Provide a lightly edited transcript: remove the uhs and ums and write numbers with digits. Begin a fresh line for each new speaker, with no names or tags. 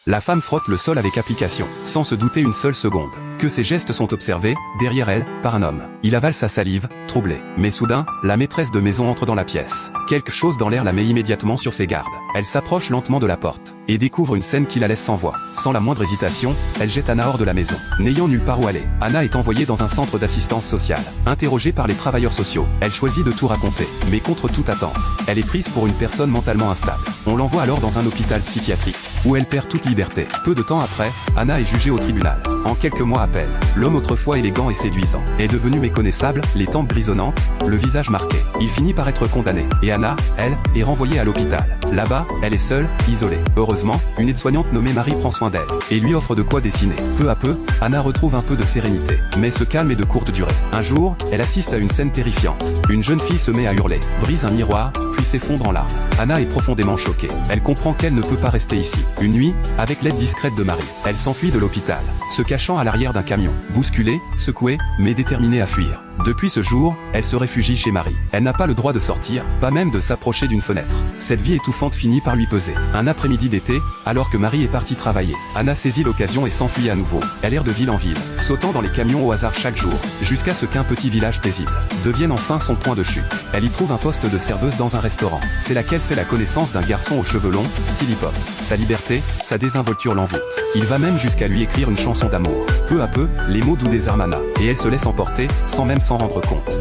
La femme frotte le sol avec application, sans se douter une seule seconde que ses gestes sont observés, derrière elle, par un homme. Il avale sa salive, troublé. Mais soudain, la maîtresse de maison entre dans la pièce. Quelque chose dans l'air la met immédiatement sur ses gardes. Elle s'approche lentement de la porte, et découvre une scène qui la laisse sans voix. Sans la moindre hésitation, elle jette Anna hors de la maison. N'ayant nulle part où aller, Anna est envoyée dans un centre d'assistance sociale. Interrogée par les travailleurs sociaux, elle choisit de tout raconter, mais contre toute attente. Elle est prise pour une personne mentalement instable. On l'envoie alors dans un hôpital psychiatrique, où elle perd toute liberté. Peu de temps après, Anna est jugée au tribunal. En quelques mois à peine, l'homme autrefois élégant et séduisant est devenu méconnaissable, les tempes grisonnantes, le visage marqué. Il finit par être condamné, et Anna, elle, est renvoyée à l'hôpital. Là-bas, elle est seule, isolée. Heureusement, une aide-soignante nommée Marie prend soin d'elle, et lui offre de quoi dessiner. Peu à peu, Anna retrouve un peu de sérénité. Mais ce calme est de courte durée. Un jour, elle assiste à une scène terrifiante. Une jeune fille se met à hurler, brise un miroir, puis s'effondre en larmes. Anna est profondément choquée. Elle comprend qu'elle ne peut pas rester ici. Une nuit, avec l'aide discrète de Marie, elle s'enfuit de l'hôpital, se cachant à l'arrière d'un camion. Bousculée, secouée, mais déterminée à fuir. Depuis ce jour, elle se réfugie chez Marie. Elle n'a pas le droit de sortir, pas même de s'approcher d'une fenêtre. Cette vie étouffante finit par lui peser. Un après-midi d'été, alors que Marie est partie travailler, Anna saisit l'occasion et s'enfuit à nouveau. Elle erre de ville en ville, sautant dans les camions au hasard chaque jour, jusqu'à ce qu'un petit village paisible devienne enfin son point de chute. Elle y trouve un poste de serveuse dans un restaurant. C'est là qu'elle fait la connaissance d'un garçon aux cheveux longs, style hip-hop. Sa liberté, sa désinvolture l'envoûte. Il va même jusqu'à lui écrire une chanson d'amour. Peu à peu, les mots doux désarment Anna, et elle se laisse emporter, sans même s'en rendre compte.